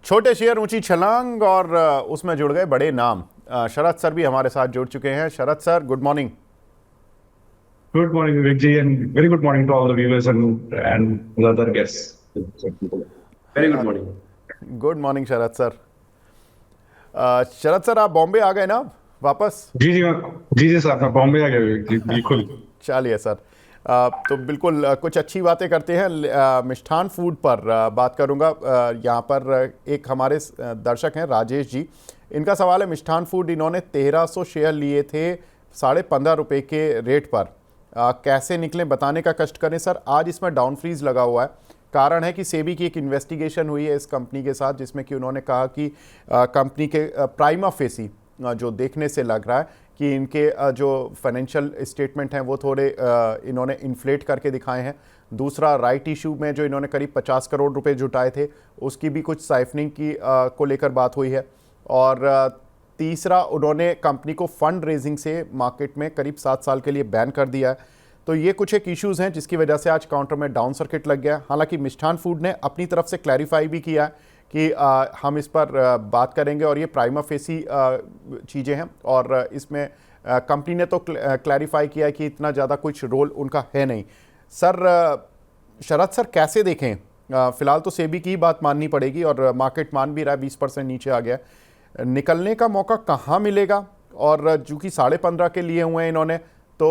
छोटे शेयर ऊंची छलांग और उसमें जुड़ गए बड़े नाम। शरद सर भी हमारे साथ जुड़ चुके हैं। Sharad sir, good morning. Good morning, Vivek ji, and very good morning to all the viewers and the other guests. Very good morning. Good morning Sharad sir. Sharad sir, आप बॉम्बे आ गए ना अब वापस? जी सर, मैं बॉम्बे आ गया विवेक जी, बिल्कुल। चलिए सर, तो बिल्कुल कुछ अच्छी बातें करते हैं। मिष्ठान फूड पर बात करूंगा। यहाँ पर एक हमारे दर्शक हैं राजेश जी, इनका सवाल है मिष्ठान फूड इन्होंने 1300 शेयर लिए थे ₹15.5 के रेट पर। कैसे निकले बताने का कष्ट करें सर। आज इसमें डाउन फ्रीज लगा हुआ है। कारण है कि सेबी की एक इन्वेस्टिगेशन हुई है इस कंपनी के साथ, जिसमें कि उन्होंने कहा कि कंपनी के प्राइमा फेसी जो देखने से लग रहा है कि इनके जो फाइनेंशियल स्टेटमेंट हैं वो थोड़े इन्होंने इन्फ्लेट करके दिखाए हैं। दूसरा, राइट इशू में जो इन्होंने करीब 50 करोड़ रुपए जुटाए थे उसकी भी कुछ साइफनिंग की को लेकर बात हुई है। और तीसरा, उन्होंने कंपनी को फंड रेजिंग से मार्केट में करीब 7 साल के लिए बैन कर दिया है। तो ये कुछ एक इश्यूज़ हैं जिसकी वजह से आज काउंटर में डाउन सर्किट लग गया। हालांकि मिष्ठान फूड ने अपनी तरफ से क्लैरिफाई भी किया है कि हम इस पर बात करेंगे और ये प्राइमा फेसी चीज़ें हैं और इसमें कंपनी ने तो क्लैरिफाई किया है कि इतना ज़्यादा कुछ रोल उनका है नहीं। सर, शरद सर कैसे देखें? फ़िलहाल तो सेबी की बात माननी पड़ेगी और मार्केट मान भी रहा है, 20% नीचे आ गया। निकलने का मौका कहाँ मिलेगा? और चूँकि 15.5 के लिए हुए हैं इन्होंने, तो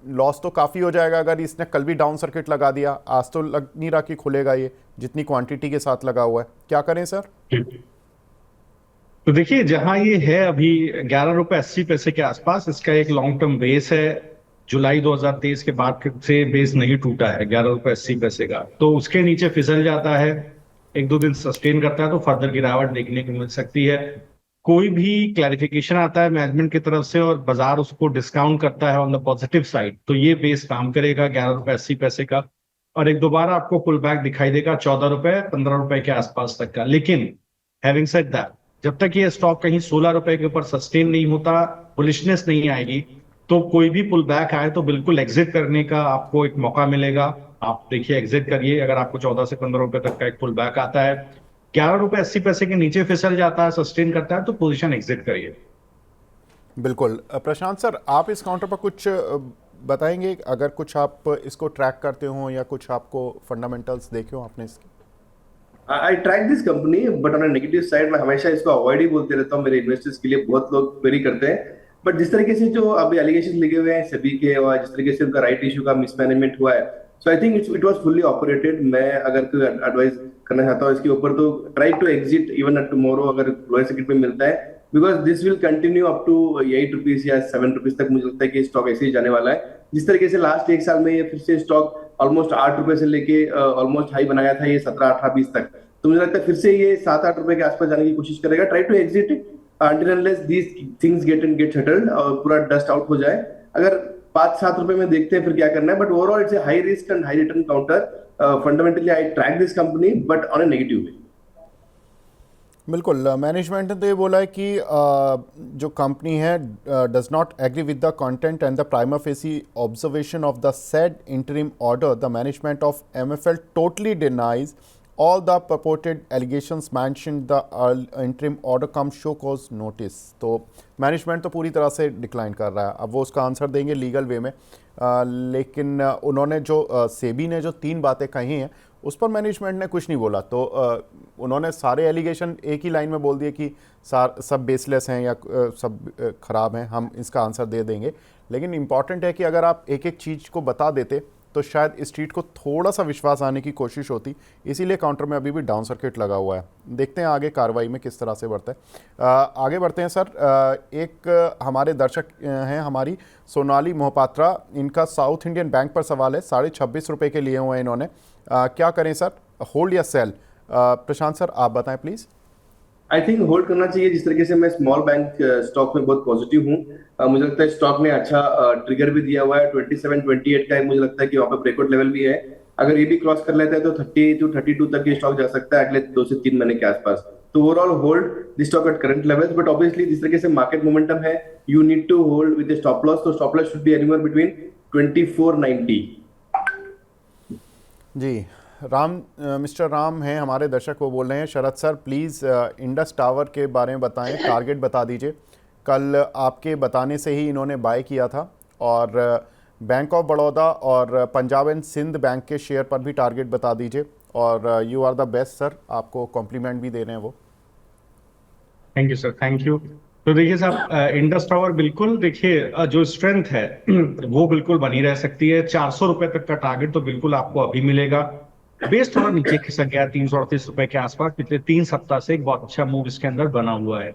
लॉस तो काफ़ी हो जाएगा अगर इसने कल भी डाउन सर्किट लगा दिया। आज तो लग नहीं रहा कि खुलेगा ये, जितनी क्वांटिटी के साथ लगा हुआ है। क्या करें सर? तो देखिए, जहां ये है अभी ₹11.80 के आसपास, इसका एक लॉन्ग टर्म बेस है। जुलाई 2023 के बाद से बेस नहीं टूटा है ₹11.80 का, तो उसके नीचे फिसल जाता है, एक दो दिन सस्टेन करता है तो फर्दर गिरावट देखने को मिल सकती है। कोई भी क्लैरिफिकेशन आता है मैनेजमेंट की तरफ से और बाजार उसको डिस्काउंट करता है ऑन द पॉजिटिव साइड, तो ये बेस काम करेगा ₹11.80 का, और एक दोबारा आपको पुल बैक दिखाई देगा ₹14 ₹15 के आसपास तक का। लेकिन हैविंग सेड दैट, जब तक ये स्टॉक कहीं ₹16 के ऊपर सस्टेन नहीं होता, बुलिशनेस नहीं आएगी, तो कोई भी पुल बैक आए तो बिल्कुल एग्जिट करने का आपको एक मौका मिलेगा। आप देखिए, एग्जिट करिए। अगर आपको 14 से ₹15 तक का एक पुल बैक आता है, ₹11.80 के नीचे फिसल जाता है, सस्टेन करता है, तो पोजीशन एग्जिट करिए। बिल्कुल। प्रशांत सर, आप इस काउंटर पर कुछ बताएंगे? अगर कुछ आप इसको ट्रैक करते हो या कुछ आपको फंडामेंटल्स देखे हो आपने इसके? I track this company, but on negative side मैं हमेशा इसको अवॉइड ही बोलते रहता हूँ मेरे इन्वेस्टर्स के लिए। बहुत लोग क्वेरी करते हैं, बट जिस तरीके से जो अभी एलिगेशन लगे हुए हैं सभी के, और जिस तरीके से उनका राइट इशू का मिसमैनेजमेंट हुआ है, so I think it was fully operated. मैं अगर कोई एडवाइस करना चाहता हूँ इसके ऊपर, तो try to exit even at tomorrow अगर लोअर सर्किट में मिलता है, because this will continue up to ₹8 या ₹7 तक। मुझे लगता है कि स्टॉक ऐसे ही जाने वाला है। जिस तरीके से लास्ट एक साल में ये फिर से स्टॉक ऑलमोस्ट ₹8 से लेके ऑलमोस्ट हाई बनाया था ये 17, 18, 20 तक, तो मुझे लगता है फिर से ये ₹7-8 के आसपास जाने की कोशिश करेगा। Try to exit until unless these things get settled और पूरा डस्ट आउट हो जाए। अगर ₹5-7 में देखते हैं फिर क्या करना है, but overall it's a high risk and high return counter. Fundamentally I track this company, but on A negative way. बिल्कुल। मैनेजमेंट ने तो ये बोला है कि जो कंपनी है does not agree with the content and the prima facie observation of the said interim order. The management of MFL totally denies all the purported allegations mentioned the interim order come show cause notice। तो management तो पूरी तरह से decline कर रहा है। अब वो उसका आंसर देंगे लीगल वे में। लेकिन उन्होंने जो सेबी ने जो 3 बातें कही हैं उस पर मैनेजमेंट ने कुछ नहीं बोला। तो उन्होंने सारे एलिगेशन एक ही लाइन में बोल दिए कि सब बेसलेस हैं या सब ख़राब हैं, हम इसका आंसर दे देंगे। लेकिन इम्पॉर्टेंट है कि अगर आप एक एक चीज़ को बता देते तो शायद स्ट्रीट को थोड़ा सा विश्वास आने की कोशिश होती। इसीलिए काउंटर में अभी भी डाउन सर्किट लगा हुआ है। देखते हैं आगे कार्रवाई में किस तरह से बढ़ता है। आगे बढ़ते हैं सर। एक हमारे दर्शक हैं, हमारी सोनाली मोहपात्रा, इनका साउथ इंडियन बैंक पर सवाल है। ₹26.5 के लिए हुए हैं इन्होंने। क्या करें सर, होल्ड या सेल? प्रशांत सर, आप बताएं प्लीज़। आई थिंक होल्ड करना चाहिए। जिस तरीके से मैं स्मॉल बैंक स्टॉक में बहुत पॉजिटिव हूँ, मुझे लगता है स्टॉक ने अच्छा ट्रिगर भी दिया हुआ है। 27, 28 का मुझे लगता है कि वहाँ पे ब्रेकआउट लेवल भी है। अगर ये भी क्रॉस कर लेता है तो 30-32 तक ये स्टॉक जा सकता है अगले 2 से 3 महीने के आसपास। तो overall hold this stock at current levels, but obviously जिस तरीके से मार्केट मोमेंटम है, you need to hold with stop loss. तो stop loss should be anywhere between 2490। जी, मिस्टर राम हैं हमारे दर्शक, वो बोल रहे हैं Sharad sir please Indus tower के बारे में बताएं, टारगेट बता दीजिए। कल आपके बताने से ही इन्होंने बाय किया था, और बैंक ऑफ बड़ौदा और पंजाब एंड सिंध बैंक के शेयर पर भी टारगेट बता दीजिए। और you are the best sir, आपको कॉम्प्लीमेंट भी दे रहे हैं वो। Thank you sir, thank you. तो देखिए साहब, इंडस टावर बिल्कुल देखिए जो स्ट्रेंथ है वो बिल्कुल बनी रह सकती है। 400 रुपए तक का टारगेट तो बिल्कुल आपको अभी मिलेगा। बेस थोड़ा नीचे खिसक गया 338 रुपए के आसपास, पिछले 3 सप्ताह से एक बहुत अच्छा मूव इसके अंदर बना हुआ है।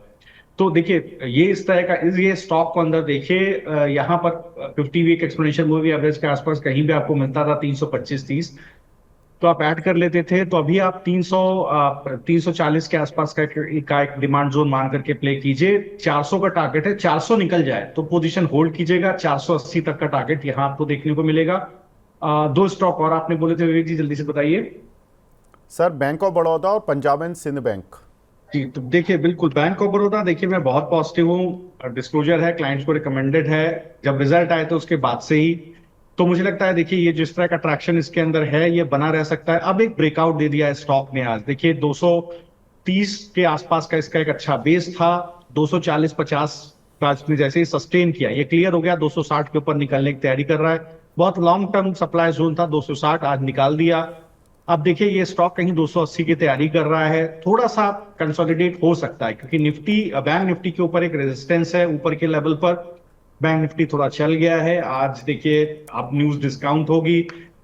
तो देखिए ये इस तरह का ये स्टॉक को अंदर देखिए, यहाँ पर 50 वीक एक्सपोनेंशियल मूविंग एवरेज के आसपास कहीं भी आपको मिलता था 325-30, तो आप ऐड कर लेते थे। तो अभी आप 340 के आसपास का एक डिमांड जोन मान करके प्ले कीजिए। 400 का टारगेट है, 400 निकल जाए तो पोजीशन होल्ड कीजिएगा। 480 तक का टारगेट यहां आपको देखने को मिलेगा। दो स्टॉक और आपने बोले थे विवेक जी, जल्दी से बताइए। सर बैंक ऑफ बड़ौदा और पंजाब एंड सिंध बैंक। जी, तो देखिए बिल्कुल बैंक ऑफ बड़ौदा, देखिए मैं बहुत पॉजिटिव हूँ। डिस्क्लोजर है, क्लाइंट्स को रिकमेंडेड है, जब रिजल्ट आए तो उसके बाद से ही। तो मुझे लगता है देखिए ये जिस तरह का ट्रैक्शन इसके अंदर है ये बना रह सकता है। अब एक ब्रेकआउट दे दिया है स्टॉक ने आज, देखिए 230 के आसपास का इसका एक अच्छा बेस था। 240-50 का इसने जैसे ही सस्टेन किया, ये क्लियर हो गया 260 के ऊपर निकलने की तैयारी कर रहा है। बहुत लॉन्ग टर्म सप्लाई जोन था 260, आज निकाल दिया। अब देखिए ये स्टॉक कहीं 280 की तैयारी कर रहा है, थोड़ा सा कंसोलिडेट हो सकता है क्योंकि बैंक निफ्टी के ऊपर एक रेजिस्टेंस है ऊपर के लेवल पर। बैंक निफ्टी थोड़ा चल गया है आज, देखिए अब न्यूज डिस्काउंट होगी।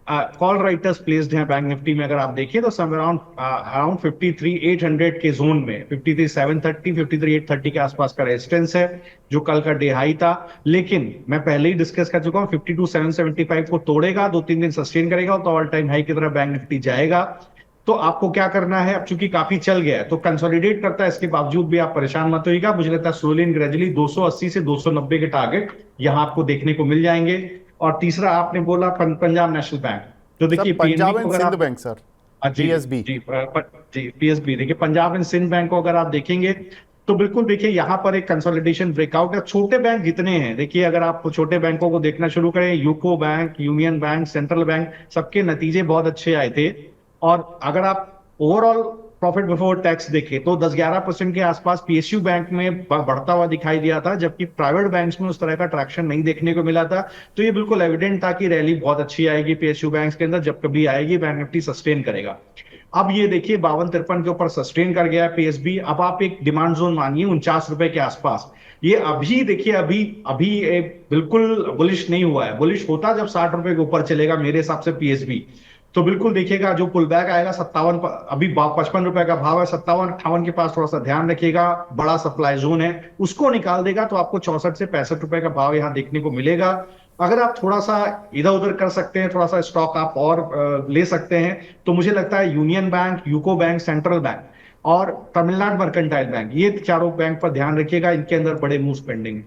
कॉल राइटर्स प्लेस्ड हैं बैंक निफ्टी में, अगर आप देखिए तो सम अराउंड 53,800 के जोन में, 53,730 53,830 के आसपास का रेजिस्टेंस है जो कल का डे हाई था। लेकिन मैं पहले ही डिस्कस कर चुका हूं, 52,775 को तोड़ेगा, 2-3 दिन सस्टेन करेगा तो ऑल टाइम हाई की तरफ बैंक निफ्टी जाएगा। तो आपको क्या करना है, अब चूंकि काफी चल गया है तो कंसोलिडेट करता है, इसके बावजूद भी आप परेशान मत होइएगा। मुझे लगता है स्लोली एंड ग्रेजुअली 280 से 290 के टारगेट यहां आपको देखने को मिल जाएंगे। और तीसरा आपने बोला पंजाब नेशनल बैंक, तो देखिए Punjab and Sind bank sir, PSB. जी पीएसबी, देखिए पंजाब एंड सिंध बैंक को अगर आप देखेंगे तो बिल्कुल देखिए यहाँ पर एक कंसोलिडेशन ब्रेकआउट है। छोटे बैंक जितने हैं, देखिए अगर आप छोटे बैंकों को देखना शुरू करें, UCO bank, union bank, central bank, सबके नतीजे बहुत अच्छे आए थे। और अगर आप ओवरऑल प्रॉफिट बिफोर टैक्स देखें तो 10-11% के आसपास पीएसयू बैंक में बढ़ता हुआ दिखाई दिया था, जबकि प्राइवेट बैंक्स में उस तरह का ट्रैक्शन नहीं देखने को मिला था। तो ये बिल्कुल एविडेंट था कि रैली बहुत अच्छी आएगी पीएसयू बैंक्स के अंदर, जब कभी आएगी बैंक निफ्टी सस्टेन करेगा। अब ये देखिए 52-53 के ऊपर सस्टेन कर गया पीएसबी। अब आप एक डिमांड जोन मानिए 49 रुपए के आसपास। ये अभी देखिए अभी अभी बिल्कुल बुलिश नहीं हुआ है। बुलिश होता जब 60 रुपए के ऊपर चलेगा मेरे हिसाब से पीएसबी, तो बिल्कुल देखिएगा जो पुल बैक आएगा 57, अभी 55 रुपए का भाव है, 57-58 के पास थोड़ा सा ध्यान रखिएगा, बड़ा सप्लाई जोन है, उसको निकाल देगा तो आपको 64 से 65 रुपए का भाव यहां देखने को मिलेगा। अगर आप थोड़ा सा इधर उधर कर सकते हैं, थोड़ा सा स्टॉक आप और ले सकते हैं, तो मुझे लगता है union bank, UCO bank, central bank और तमिलनाडु मर्केंटाइल बैंक, ये चारों बैंक पर ध्यान रखिएगा, इनके अंदर बड़े मूव्स पेंडिंग।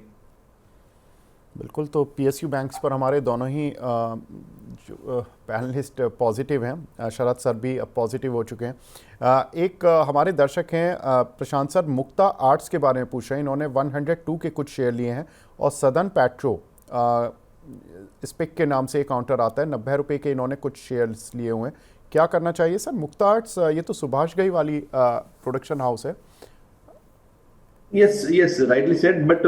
बिल्कुल, तो पीएसयू बैंक्स पर हमारे दोनों ही पैनलिस्ट पॉजिटिव हैं। शरद सर भी पॉजिटिव हो चुके हैं। एक हमारे दर्शक हैं प्रशांत सर, मुक्ता आर्ट्स के बारे में पूछ रहे हैं। इन्होंने 102 के कुछ शेयर लिए हैं और सदर्न पेट्रो स्पिक के नाम से एक काउंटर आता है, 90 रुपये के इन्होंने कुछ शेयर्स लिए हुए हैं। क्या करना चाहिए सर? मुक्ता आर्ट्स ये तो सुभाष घई वाली प्रोडक्शन हाउस है। yes rightly said, but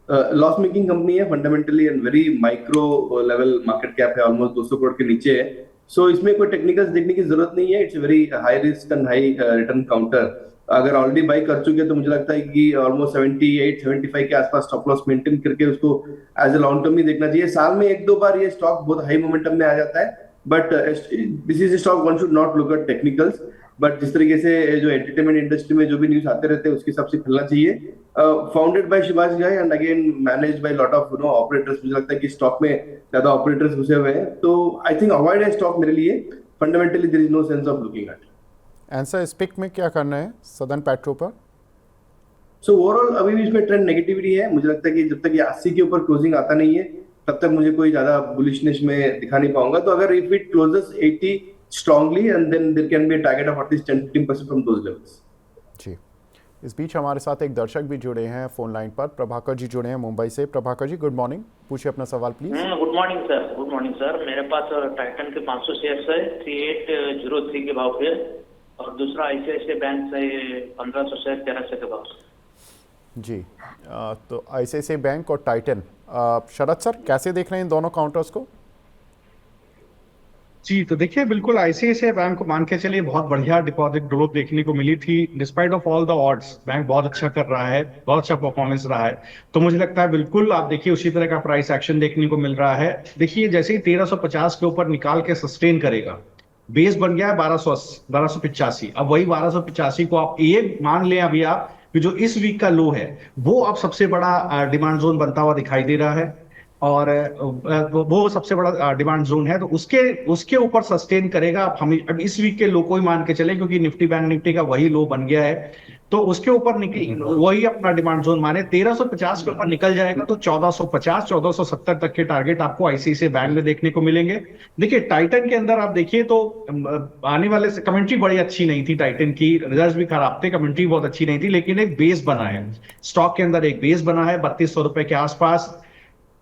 loss making company है fundamentally and very micro level market cap है, ऑलमोस्ट 200 करोड़ के नीचे है। सो इसमें कोई टेक्निकल्स देखने की जरूरत नहीं है। It's very high risk and high return counter. अगर ऑलरेडी बाई कर चुके हैं तो मुझे लगता है कि ऑलमोस्ट 78-75 के आसपास स्टॉप लॉस मेंटेन करके उसको एज ए लॉन्ग टर्म ही देखना चाहिए। साल में 1-2 बार ये स्टॉक बहुत हाई मोमेंटम में आ जाता है, but this is stock one should not look at technicals. But जिस तरीके से जो एंटरटेनमेंट इंडस्ट्री में जो भी न्यूज आते रहते हैं उसके हिसाब से खुलना चाहिए। Founded by Subhash Ghai and again managed by lot of operators. मुझे लगता है कि स्टॉक में ज्यादा ऑपरेटर्स घुसे हुए हैं, तो आई थिंक अवॉइड है स्टॉक मेरे लिए। Fundamentally there is no sense of looking at. Answer स्पिक में क्या करना है सदर्न पेट्रो पर? सो ओवरऑल अभी भी इसमें ट्रेंड नेगेटिविटी है। मुझे लगता है कि जब तक ये 80 के ऊपर क्लोजिंग आता नहीं है तब तक मुझे कोई ज्यादा बुलिशनेस में दिखा नहीं पाऊंगा। तो अगर if it closes 80 strongly and then there can be a target of at least 10-15% from those levels. जी, इस बीच हमारे साथ एक दर्शक भी जुड़े हैं फोन लाइन पर, प्रभाकर जी जुड़े हैं मुंबई से। प्रभाकर जी, गुड मॉर्निंग, पूछिए अपना सवाल please. Good morning sir, good morning sir. मेरे पास टाइटन के 500 शेयर्स है 3803 के भाव पे, और दूसरा आईसीआईसीआई बैंक से 1500 शेयर 1300 के भाव से। जी, तो आईसीआईसीआई बैंक और टाइटन, शरद सर कैसे देख रहे हैं इन दोनों काउंटर्स को? जी, तो देखिए बिल्कुल आईसीआईसीआई बैंक को मान के चलिए बहुत बढ़िया डिपॉजिट ग्रोथ देखने को मिली थी। Despite of all the odds bank बहुत अच्छा कर रहा है, बहुत अच्छा परफॉर्मेंस रहा है। तो मुझे लगता है बिल्कुल आप देखिए उसी तरह का प्राइस एक्शन देखने को मिल रहा है। देखिए जैसे ही 1350 के ऊपर निकाल के सस्टेन करेगा, बेस बन गया है 1285। अब वही 1285 को आप ये मान लें अभी आप कि जो इस वीक का लो है वो अब सबसे बड़ा डिमांड जोन बनता हुआ दिखाई दे रहा है, और वो सबसे बड़ा डिमांड जोन है। तो उसके ऊपर सस्टेन करेगा। अब इस वीक के लो को ही मान के चले, क्योंकि निफ्टी बैंक निफ्टी का वही लो बन गया है, तो उसके ऊपर वही अपना डिमांड जोन माने। 1350 के ऊपर निकल जाएगा तो 1450 1470 तक के टारगेट आपको आईसीआईसीआई बैंक में देखने को मिलेंगे। देखिए टाइटन के अंदर आप देखिए तो आने वाले से कमेंट्री बड़ी अच्छी नहीं थी, टाइटन की रिजल्ट्स भी खराब थे, कमेंट्री बहुत अच्छी नहीं थी, लेकिन एक बेस बना है स्टॉक के अंदर, एक बेस बना है 3200 रुपए के आसपास।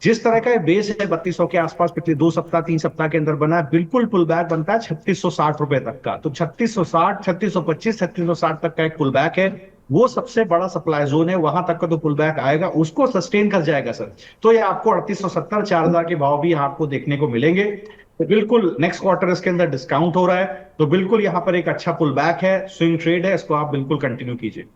जिस तरह का बेस है 3200 के आसपास पिछले 2 सप्ताह 3 सप्ताह के अंदर बना है, बिल्कुल पुल बैक बनता है 3660 रुपए तक का। तो 3660 3625 3660 तक का एक पुल बैक है, वो सबसे बड़ा सप्लाई जोन है। वहां तक का तो पुल बैक आएगा, उसको सस्टेन कर जाएगा सर, तो ये आपको 3870 4000 के भाव भी यहाँ आपको देखने को मिलेंगे। तो बिल्कुल नेक्स्ट क्वार्टर इसके अंदर डिस्काउंट हो रहा है, तो बिल्कुल यहाँ पर एक अच्छा पुल बैक है, स्विंग ट्रेड है, इसको आप बिल्कुल कंटिन्यू कीजिए।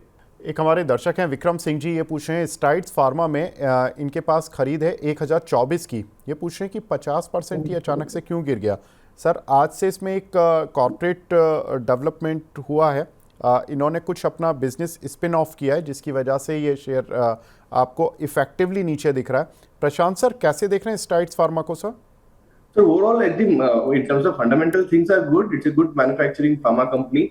एक हमारे दर्शक हैं विक्रम सिंह जी, ये पूछ रहे हैं स्ट्राइड्स फार्मा में इनके पास खरीद है 1024 की, ये पूछ रहे हैं कि 50% ही अचानक से क्यों गिर गया? सर आज से इसमें एक कॉर्पोरेट डेवलपमेंट हुआ है, इन्होंने कुछ अपना बिजनेस स्पिन ऑफ किया है जिसकी वजह से ये शेयर आपको इफेक्टिवली नीचे दिख रहा है। प्रशांत सर कैसे देख रहे हैं स्ट्राइड्स फार्मा को sir? So overall, I think in terms of fundamental things are good. It's a good manufacturing pharma company,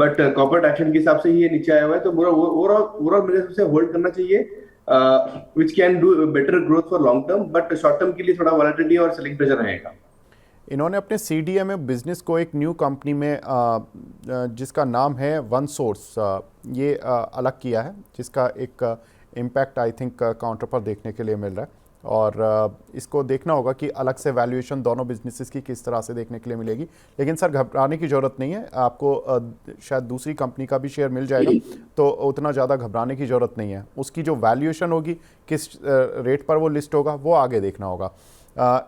but corporate action के हिसाब से ये नीचे आया हुआ है, तो overall मेरे हिसाब से होल्ड करना चाहिए, which can do better growth for long term, but short term के लिए थोड़ा volatility और selling pressure रहेगा। इन्होंने अपने CDMO बिजनेस को एक न्यू कंपनी में जिसका नाम है वन सोर्स, ये अलग किया है, जिसका एक इम्पैक्ट आई थिंक काउंटर पर देखने के लिए मिल रहा है, और इसको देखना होगा कि अलग से वैल्यूएशन दोनों बिजनेसेस की किस तरह से देखने के लिए मिलेगी। लेकिन सर घबराने की ज़रूरत नहीं है, आपको शायद दूसरी कंपनी का भी शेयर मिल जाएगा, तो उतना ज़्यादा घबराने की ज़रूरत नहीं है। उसकी जो वैल्यूएशन होगी, किस रेट पर वो लिस्ट होगा, वो आगे देखना होगा।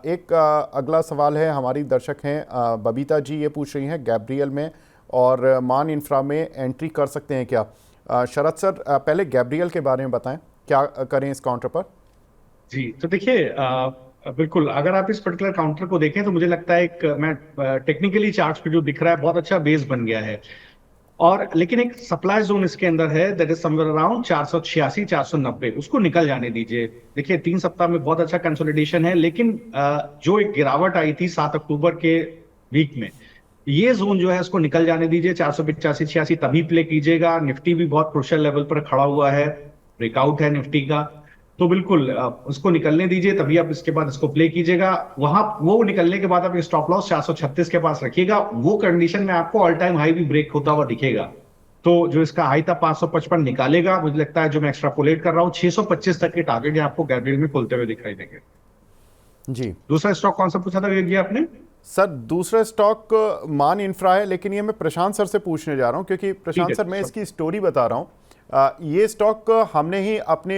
एक अगला सवाल है, हमारी दर्शक हैं बबीता जी, ये पूछ रही हैं गैब्रियल में और मान इंफ्रा में एंट्री कर सकते हैं क्या? शरद सर पहले गैब्रियल के बारे में बताएं, क्या करें इस काउंटर पर? जी, तो देखिए बिल्कुल अगर आप इस पर्टिकुलर काउंटर को देखें तो मुझे लगता है एक मैं टेक्निकली चार्ट्स पे जो दिख रहा है बहुत अच्छा बेस बन गया है, और लेकिन एक सप्लाई जोन इसके अंदर है दैट इज समवेयर अराउंड 486 490, उसको निकल जाने दीजिए। देखिए 3 सप्ताह में बहुत अच्छा कंसोलिडेशन है, लेकिन जो एक गिरावट आई थी 7 अक्टूबर के वीक में, ये जोन जो है इसको निकल जाने दीजिए। 485 86 तभी प्ले कीजिएगा। निफ्टी भी बहुत क्रूशियल लेवल पर खड़ा हुआ है, ब्रेकआउट है निफ्टी का, तो बिल्कुल उसको निकलने दीजिए, तभी आप इसके बाद इसको प्ले कीजिएगा। वहां वो निकलने के बाद आप स्टॉप लॉस 436 के पास रखिएगा, वो कंडीशन में आपको ऑल टाइम हाई भी ब्रेक होता हुआ दिखेगा। तो जो इसका हाई था 555 निकालेगा, मुझे लगता है जो मैं एक्स्ट्रापोलेट कर रहा हूँ 625 तक के टारगेट आपको गैब्रियल में खुलते हुए दिखाई देंगे। जी, दूसरा स्टॉक कौन सा पूछा था विवेक जी आपने? सर दूसरा स्टॉक मान इंफ्रा है, लेकिन ये मैं प्रशांत सर से पूछने जा रहा हूँ, क्योंकि प्रशांत सर मैं इसकी स्टोरी बता रहा हूँ। ये स्टॉक हमने ही अपने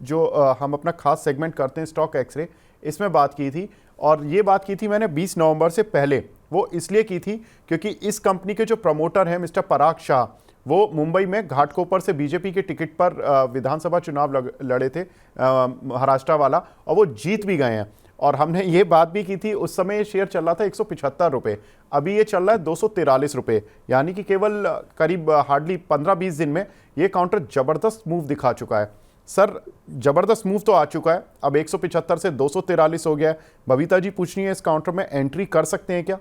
जो हम अपना खास सेगमेंट करते हैं स्टॉक एक्सरे, इसमें बात की थी, और ये बात की थी मैंने 20 नवंबर से पहले। वो इसलिए की थी क्योंकि इस कंपनी के जो प्रमोटर हैं मिस्टर पराग शाह, वो मुंबई में घाटकोपर से बीजेपी के टिकट पर विधानसभा चुनाव लड़े थे, महाराष्ट्र वाला, और वो जीत भी गए हैं। और हमने ये बात भी की थी, उस समय ये शेयर चल रहा था 175 रुपये, अभी ये चल रहा है 243 रुपये, यानी कि केवल करीब हार्डली 15-20 दिन में ये काउंटर ज़बरदस्त मूव दिखा चुका है। सर ज़बरदस्त मूव तो आ चुका है, अब 175 से 243 हो गया है। बबीता जी पूछ रही है इस काउंटर में एंट्री कर सकते हैं क्या?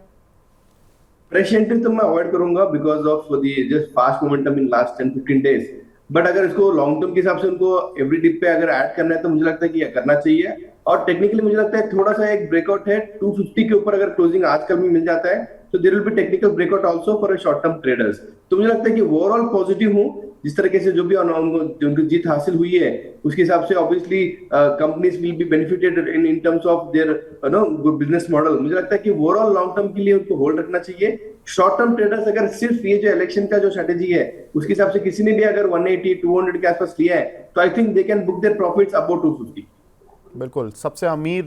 फ्रेश एंट्री तो मैं अवॉइड करूंगा because of the just fast momentum in last 10-15 days, but अगर इसको लॉन्ग टर्म के हिसाब से उनको एवरी डिप पे अगर ऐड करना है तो मुझे लगता है कि ये करना चाहिए। और टेक्निकली मुझे लगता है थोड़ा सा एक ब्रेकआउट है 250 के ऊपर, अगर क्लोजिंग आज कल में मिल जाता है तो there will be technical breakout also for short term traders. तो मुझे लगता है कि ओवरऑल पॉजिटिव हूं, जिस तरीके से जो भी जो उनको जीत हासिल हुई है उसके हिसाब से obviously companies will be benefited in terms of their business model. मुझे लगता है कि ओवरऑल लॉन्ग टर्म के लिए उनको होल्ड रखना चाहिए। शॉर्ट टर्म ट्रेडर्स अगर सिर्फ ये जो इलेक्शन का जो स्ट्रेटेजी है उसके हिसाब से किसी ने भी अगर 180 200 के आसपास लिया है तो I think they can book their profits about 250। बिल्कुल, सबसे अमीर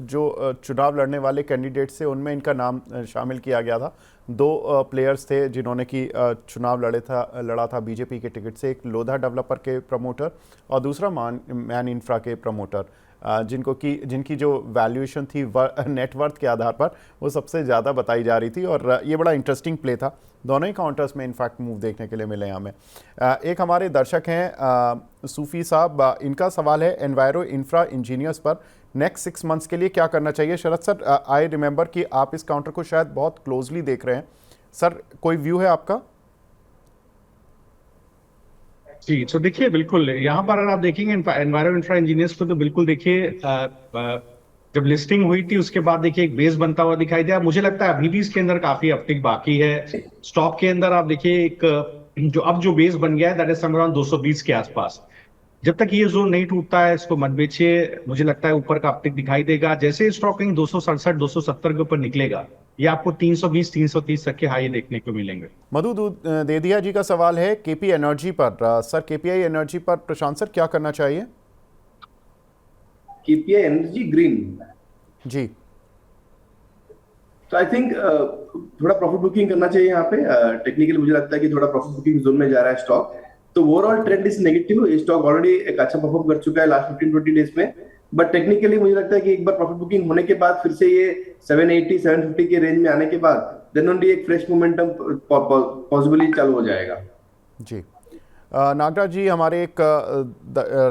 जो चुनाव लड़ने वाले कैंडिडेट थे उनमें इनका नाम शामिल किया गया था। दो प्लेयर्स थे जिन्होंने कि चुनाव लड़ा था बीजेपी के टिकट से, एक लोधा डेवलपर के प्रमोटर और दूसरा मैन इंफ्रा के प्रमोटर, जिनकी जो वैल्यूएशन थी नेटवर्थ के आधार पर वो सबसे ज़्यादा बताई जा रही थी और ये बड़ा इंटरेस्टिंग प्ले था। दोनों ही काउंटर्स में इनफैक्ट मूव देखने के लिए मिले हमें। एक हमारे दर्शक हैं सूफी साहब, इनका सवाल है एनवायरो इंफ्रा इंजीनियर्स पर नेक्स्ट 6 मंथ्स के लिए क्या करना चाहिए। शरद सर, आई रिमेंबर कि आप इस काउंटर को शायद बहुत क्लोजली देख रहे हैं, सर कोई व्यू है आपका? जी, तो देखिए बिल्कुल यहाँ पर अगर आप देखेंगे एनवायरो इंफ्रा इंजीनियर्स को तो बिल्कुल देखिए जब लिस्टिंग हुई थी उसके बाद देखिए एक बेस बनता हुआ दिखाई दिया। मुझे लगता है अभी भी इसके अंदर काफी अपटिक बाकी है। स्टॉक के अंदर आप देखिए एक जो बेस बन गया है दैट इज समवेयर अराउंड 220 के आसपास। जब तक ये जोन नहीं टूटता है इसको मत बेचिए। मुझे लगता है ऊपर का अपटिक दिखाई देगा। जैसे स्टॉक कहीं 267 270 के ऊपर निकलेगा ये आपको 320 330 तक के हाई देखने को मिलेंगे। मधु देदिया जी का सवाल है केपी एनर्जी पर। सर केपीआई एनर्जी पर प्रशांत सर क्या करना चाहिए? केपीआई एनर्जी ग्रीन जी, तो आई थिंक थोड़ा प्रॉफिट बुकिंग करना चाहिए यहाँ पे। टेक्निकली मुझे लगता है कि थोड़ा प्रॉफिट बुकिंग जोन में जा रहा है स्टॉक। तो ओवरऑल ट्रेंड इज नेगेटिव। ये स्टॉक ऑलरेडी एक अच्छा परफॉर्म कर चुका है लास्ट 15-20 डेज में, बट टेक्निकली मुझे लगता है कि एक बार प्रॉफिट बुकिंग होने के बाद फिर से ये 780 750 के रेंज में आने के बाद देन ओनली एक फ्रेश मोमेंटम पॉसिबली चालू हो जाएगा। जी नागराज जी हमारे एक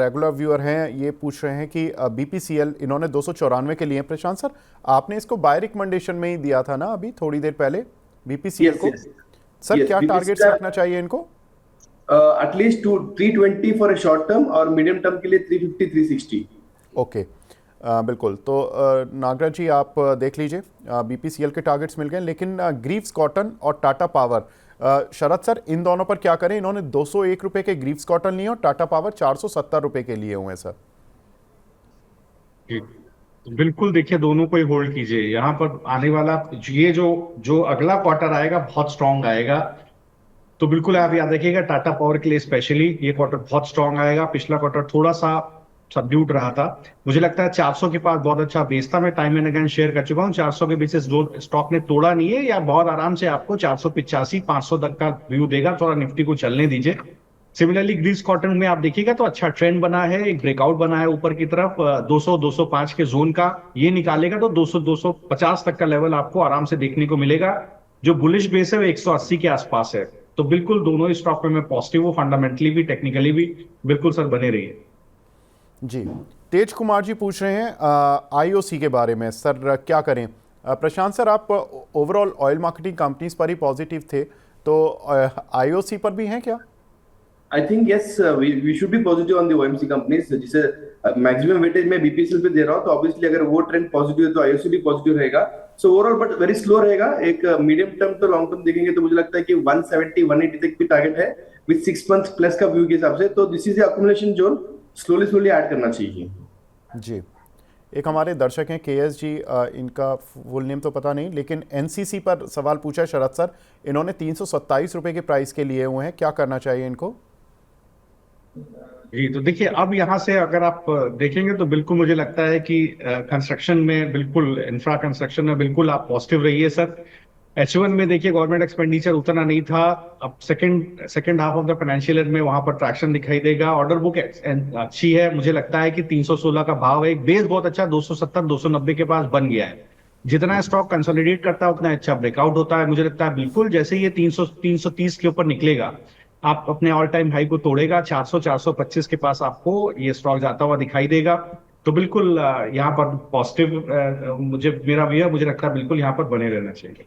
रेगुलर व्यूअर हैं, ये पूछ रहे हैं कि बीपीसीएल इन्होंने 294 के लिए। प्रशांत सर आपने इसको बाय रिकमेंडेशन में ही दिया था ना अभी थोड़ी देर पहले बीपीसीएल को? सर क्या टारगेट्स रखना चाहिए इनको? At least 320 for a short term और मीडियम टर्म के लिए 350 360। ओके बिल्कुल। तो नागराज जी आप देख लीजिए बीपीसीएल के टारगेट्स मिल गए, लेकिन ग्रीव्स कॉटन और टाटा पावर, शरद सर इन दोनों पर क्या करें? इन्होंने 201 रुपए के ग्रीव्स कॉटन लिए और टाटा पावर 470 रुपए के लिए हुए हैं सर। बिल्कुल देखिए दोनों को ही होल्ड कीजिए। यहाँ पर आने वाला ये जो अगला क्वार्टर आएगा बहुत स्ट्रांग आएगा, तो बिल्कुल आप याद रखिएगा टाटा पावर के लिए स्पेशली ये क्वार्टर बहुत स्ट्रांग आएगा। पिछला क्वार्टर थोड़ा सा सबड्यूट रहा था। मुझे लगता है 400 के पास बहुत अच्छा बेस था। मैं टाइम एंड अगेन शेयर कर चुका हूँ 400 के बेसिस जो स्टॉक ने तोड़ा नहीं है या बहुत आराम से आपको 485 500 तक का व्यू देगा। थोड़ा निफ्टी को चलने दीजिए। सिमिलरली ग्रीव्स कॉटन में आप देखिएगा तो अच्छा ट्रेंड बना है, एक ब्रेकआउट बना है ऊपर की तरफ 200 205 के जोन का। ये निकालेगा तो 200 250 तक का लेवल आपको आराम से देखने को मिलेगा। जो बुलिश बेस है वो 180 के आसपास है। तो बिल्कुल दोनों ही स्टॉक में मैं पॉजिटिव हूँ, फंडामेंटली भी टेक्निकली भी। बिल्कुल सर बने रहिए। जी तेज कुमार जी पूछ रहे हैं आईओसी के बारे में, सर क्या करें? प्रशांत सर आप ओवरऑल ऑयल मार्केटिंग कंपनीज पर ही पॉजिटिव थे, तो आईओसी पर भी हैं क्या? I think yes we should be positive on the OMC companies. जिसे मैक्सिमम वेटेज में बीपीसीएल पे दे रहा हूं, तो ऑब्वियसली अगर वो ट्रेंड पॉजिटिव है तो आईओसी भी पॉजिटिव रहेगा। So overall but very slow रहेगा। एक मीडियम टर्म तो लॉन्ग टर्म देखेंगे तो मुझे लगता है कि 170 180 तक भी टारगेट है विद 6 मंथ प्लस का व्यू के हिसाब से। तो this is accumulation zone, slowly add करना चाहिए। जी एक हमारे दर्शक हैं केएस जी, इनका फुल नेम तो पता नहीं, लेकिन एनसीसी पर सवाल पूछा है शरद सर। इन्होंने 327 रुपए के प्राइस के लिए हुए हैं, क्या करना चाहिए इनको? जी तो देखिए अब यहाँ से अगर आप देखेंगे तो बिल्कुल मुझे लगता है कि कंस्ट्रक्शन में बिल्कुल इंफ्रा कंस्ट्रक्शन में बिल्कुल आप पॉजिटिव रहिए सर। H1 में देखिए गवर्नमेंट एक्सपेंडिचर उतना नहीं था। अब second half of the financial year में वहां पर ट्रैक्शन दिखाई देगा। ऑर्डर बुक अच्छी है। मुझे लगता है कि 316 का भाव है। एक बेस बहुत अच्छा 270 290 के पास बन गया है। जितना स्टॉक कंसोलिडेट करता है उतना अच्छा ब्रेकआउट होता है। मुझे लगता है बिल्कुल जैसे ये 330 के ऊपर निकलेगा आप अपने ऑल टाइम हाई को तोड़ेगा। 400 425 के पास आपको ये स्टॉक जाता हुआ दिखाई देगा। तो बिल्कुल यहाँ पर पॉजिटिव मेरा व्यू है। मुझे लगता है बिल्कुल यहाँ पर बने रहना चाहिए।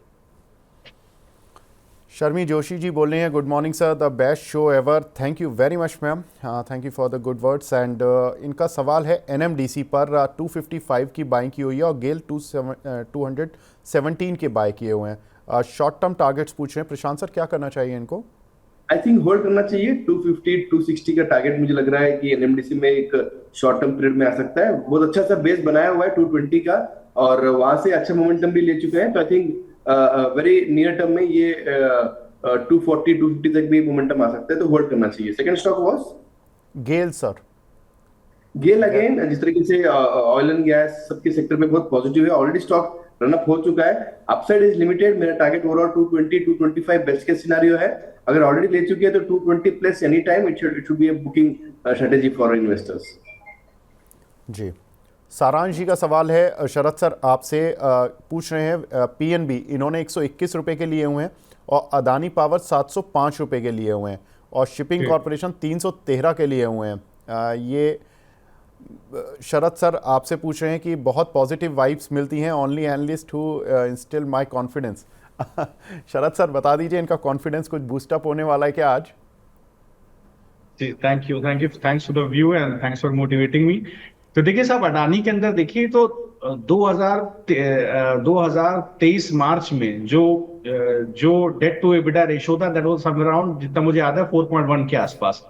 शर्मी जोशी जी बोल रहे हैं good morning sir, the best show ever. Thank you very much ma'am, thank you for the good words. And इनका सवाल है एनएमडीसी पर 255 की बाइंग की हुई है और गेल 217 के बाय किए हुए हैं। शॉर्ट टर्म टारगेट्स पूछ रहे हैं प्रशांत सर, क्या करना चाहिए इनको? आई थिंक होल्ड करना चाहिए। 250 260 का टारगेट मुझे लग रहा है कि एनएमडीसी में एक शॉर्ट टर्म पीरियड में आ सकता है। बहुत अच्छा सा बेस बनाया हुआ है 220 का, और वहां से अच्छा मोमेंटम भी ले चुके हैं। तो I think very near term में ये 240 250 तक भी मोमेंटम आ सकता है, तो होल्ड करना चाहिए। Second stock was GAIL sir. GAIL. Again जिस तरीके से ऑयल एंड गैस सबके सेक्टर में बहुत पॉजिटिव है, ऑलरेडी स्टॉक रन अप हो चुका है। Upside is limited. मेरा target overall 220 225 best case scenario है। अगर ऑलरेडी ले चुकी है तो 220 plus any time it should be a booking strategy for investors. जी, सारांश जी का सवाल है शरद सर आपसे, पूछ रहे हैं पीएनबी इन्होंने 121 रुपए के लिए हुए हैं और अदानी पावर 705 रुपए के लिए हुए हैं और शिपिंग कॉरपोरेशन 313 के लिए हुए हैं। ये शरद सर आपसे पूछ रहे हैं कि बहुत पॉजिटिव वाइब्स मिलती हैं, only analyst who instil my confidence. Sharad sir बता दीजिए इनका कॉन्फिडेंस कुछ बूस्टअप होने वाला है क्या आज? जी, thank you, thanks for the view and thanks for motivating me. तो देखिए साहब, अडानी के अंदर देखिए तो 2023 मार्च में जो डेट टू एबिटा रेशियो था दैट वाज समवेयर अराउंड, जितना मुझे याद है 4.1 के आसपास।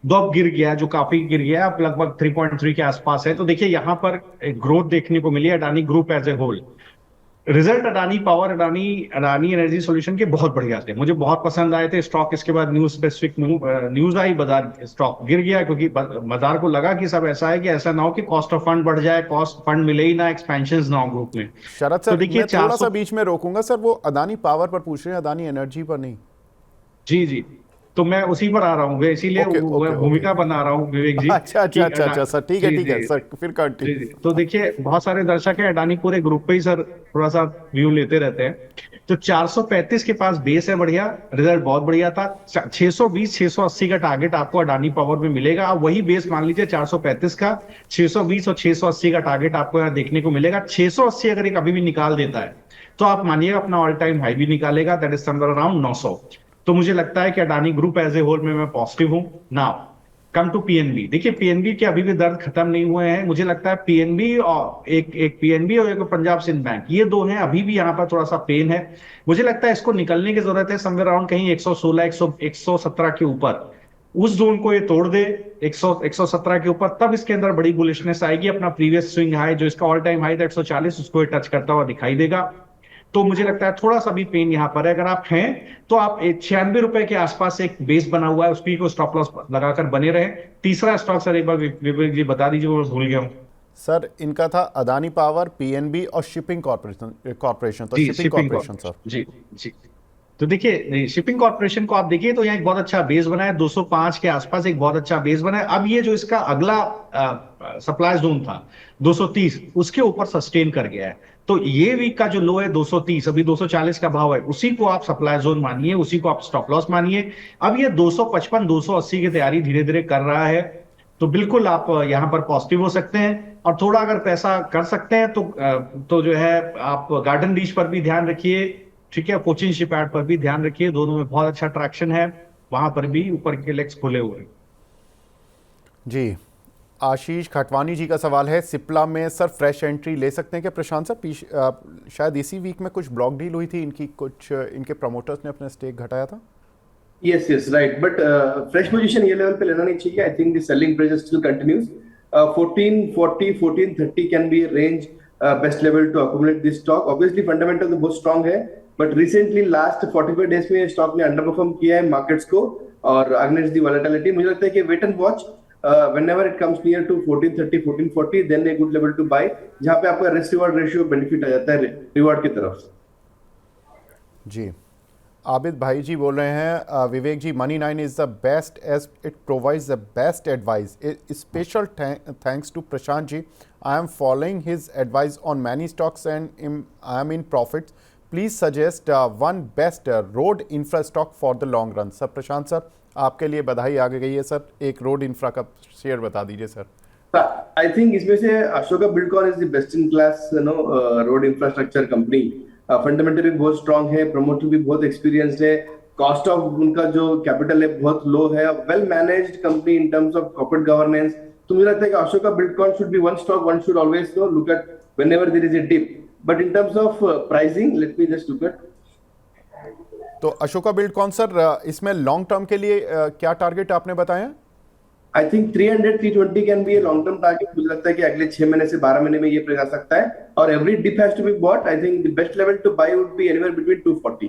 तो अब गिर गया, जो काफी गिर गया, अब लगभग 3.3 के आसपास है। तो देखिए यहाँ पर एक ग्रोथ देखने को मिली है Adani group as a whole. Result Adani power, Adani energy solution के बहुत बढ़िया थे, मुझे बहुत पसंद आए थे स्टॉक। इसके बाद न्यूज स्पेसिफिक न्यूज आई, बाजार स्टॉक गिर गया क्योंकि बाजार को लगा कि सब ऐसा है कि ऐसा ना हो कि कॉस्ट ऑफ फंड बढ़ जाए, कॉस्ट फंड मिले ही ना, एक्सपेंशन ना हो ग्रुप में। शरद सर, तो देखिए मैं थोड़ा सा बीच में रोकूंगा सर, वो अदानी पावर पर पूछ रहे हैं, अदानी एनर्जी पर नहीं। जी, तो मैं उसी पर आ रहा हूँ, इसीलिए भूमिका बना रहा हूँ विवेक जी। अच्छा सर, ठीक है सर, फिर कंटिन्यू। तो देखिए बहुत सारे दर्शक हैं अडानी पूरे ग्रुप पे ही सर थोड़ा सा व्यू लेते रहते हैं। तो 435 के पास बेस है, बढ़िया रिजल्ट बहुत बढ़िया था। 620 680 का टारगेट आपको अडानी पावर में मिलेगा। अब वही बेस मान लीजिए 435 का, 620 और 680 का टारगेट आपको यहाँ देखने को मिलेगा। 680 अगर एक अभी भी निकाल देता है तो आप मानिएगा अपना ऑल टाइम हाई भी निकालेगा, दैट इज समवेयर अराउंड 900। तो मुझे लगता है कि Adani group as a whole में मैं पॉजिटिव हूं। Now come to PNB. देखिए पीएनबी के अभी भी दर्द खत्म नहीं हुए हैं। मुझे लगता है पीएनबी और एक पीएनबी और एक पंजाब सिंध बैंक, ये दो हैं अभी भी यहाँ पर थोड़ा सा पेन है। मुझे लगता है इसको निकलने की जरूरत है समवेयर अराउंड कहीं 116 117 के ऊपर। उस जोन को ये तोड़ दे 117 के ऊपर, तब इसके अंदर बड़ी बुलिशनेस आएगी। अपना प्रीवियस स्विंग हाई जो इसका ऑल टाइम हाई था 140, उसको ये टच करता हुआ दिखाई देगा। तो मुझे लगता है थोड़ा सा भी पेन यहाँ पर है। अगर आप हैं तो आप 96 रुपए के आसपास एक बेस बना हुआ है, उसकी को स्टॉप लॉस लगाकर बने रहे। तीसरा स्टॉक सर एक बार विवेक जी बता दीजिए, वो भूल गया हूँ सर। इनका था अदानी पावर, पीएनबी और शिपिंग कॉर्पोरेशन। तो शिपिंग कॉर्पोरेशन सर। जी तो देखिए शिपिंग कॉर्पोरेशन को आप देखिए तो यहाँ एक बहुत अच्छा बेस बना है, 205 के आसपास एक बहुत अच्छा बेस बना है। अब ये जो इसका अगला सप्लाई जोन था 230, उसके ऊपर सस्टेन कर गया है। तो ये वीक का जो लो है 230, अभी 240 का भाव है, उसी को आप सप्लाई जोन मानिए, उसी को आप स्टॉप लॉस मानिए। अब ये 255 280 की तैयारी धीरे धीरे कर रहा है। तो बिल्कुल आप यहाँ पर पॉजिटिव हो सकते हैं। और थोड़ा अगर पैसा कर सकते हैं तो जो है आप गार्डन रीच पर भी ध्यान रखिए, ठीक है, कोचिन शिपयार्ड पर भी ध्यान रखिए, दोनों में बहुत अच्छा ट्रैक्शन है, वहां पर भी ऊपर के लेग्स खुले हुए हैं। जी, आशीष खटवानी जी का सवाल है, सिप्ला में सर फ्रेश एंट्री ले सकते हैं क्या प्रशांत सर? शायद इसी वीक में कुछ ब्लॉक डील हुई थी इनकी, कुछ इनके प्रमोटर्स ने अपना स्टेक घटाया था। Yes right, but fresh position ये लेवल पे लेना नहीं चाहिए। I think the selling pressure still continues. 1440 1430 can be range best level to accumulate this stock. Obviously fundamental तो बहुत स्ट्रांग है, बट रिसेंटली लास्ट 45 डेज में स्टॉक ने अंडर परफॉर्म किया है मार्केट्स को और अगेंस्ट दी वॉलेटिलिटी। मुझे लगता है कि wait and watch, whenever it comes near to 1430 1440 then a good level to buy, जहां पे आपका रिस्क रिवॉर्ड रेशियो बेनिफिट आ जाता है रिवॉर्ड की तरफ। जी, आबिद भाई जी बोल रहे हैं, Vivek ji Money 9 is the best as it provides the best advice. Special thanks to Prashant ji, I am following his advice on many stocks and I am in profits. Please suggest one best road infra stock for the long run. Sir Prashant sir, आपके लिए बधाई आगे गई है sir, एक road infra का share बता दीजिए सर। आई थिंक इसमें से Ashoka Buildcon is the best in class road infrastructure company. Fundamentally बहुत स्ट्रांग है, प्रमोटर भी बहुत एक्सपीरियंस्ड है, कॉस्ट ऑफ उनका जो कैपिटल है बहुत लो है, well managed company in terms of corporate governance. तो मुझे लगता है कि Ashoka Buildcon should be one stock one should always look at whenever there is a dip. But in terms of pricing, let me just look at तो Ashoka Buildcon sir, इसमें long term के लिए क्या टारगेट आपने बताया? I think 300 320 can be a long term target. मुझे लगता है कि अगले 6 महीने से 12 महीने में ये जा सकता है, और every dip has to be bought. I think the best level to buy would be anywhere between 240।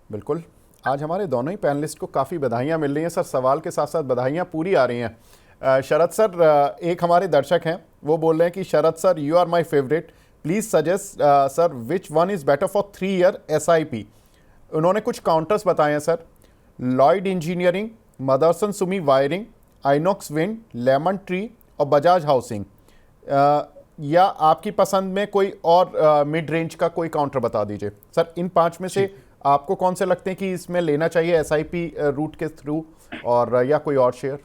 बिल्कुल। आज हमारे दोनों ही पैनलिस्ट को काफ़ी बधाइयाँ मिल रही हैं सर, सवाल के साथ साथ बधाइयाँ पूरी आ रही हैं। शरद सर, एक हमारे दर्शक हैं, वो बोल रहे हैं कि Sharad sir, you are my favourite, please suggest sir which one is better for 3 year SIP। उन्होंने कुछ काउंटर्स बताए हैं sir, Lloyd engineering, Motherson Sumi wiring, Inox wind, Lemon Tree और बजाज हाउसिंग, या आपकी पसंद में कोई और मिड रेंज का कोई काउंटर बता दीजिए सर। इन 5 में से आपको कौन से लगते हैं कि इसमें लेना चाहिए SIP रूट के थ्रू, और या कोई और शेयर?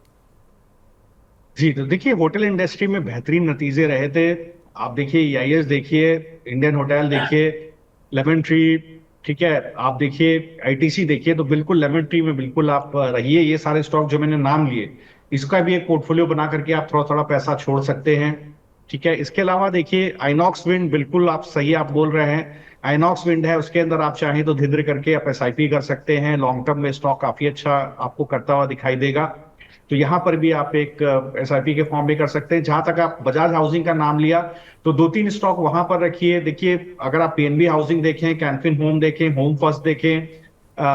जी, तो देखिए होटल इंडस्ट्री में बेहतरीन नतीजे रहे थे। आप देखिए EIS देखिए, इंडियन होटल देखिए, लेमन ट्री, ठीक है, आप देखिए ITC देखिए, तो बिल्कुल लेमन ट्री में बिल्कुल आप रहिए। ये सारे स्टॉक जो मैंने नाम लिए, इसका भी एक पोर्टफोलियो बना करके आप थोड़ा थोड़ा पैसा छोड़ सकते हैं, ठीक है। इसके अलावा देखिए आइनॉक्स विंड, बिल्कुल आप सही आप बोल रहे हैं, आइनॉक्स विंड है, उसके अंदर आप चाहें तो धिद्र करके आप SIP कर सकते हैं। लॉन्ग टर्म में स्टॉक काफी अच्छा आपको करता हुआ दिखाई देगा, तो यहाँ पर भी आप एक SIP के फॉर्म में कर सकते हैं। जहां तक आप बजाज हाउसिंग का नाम लिया, तो 2-3 स्टॉक वहां पर रखिए। देखिए अगर आप PNB हाउसिंग देखें, कैनफिन होम देखें, होम फर्स्ट देखें,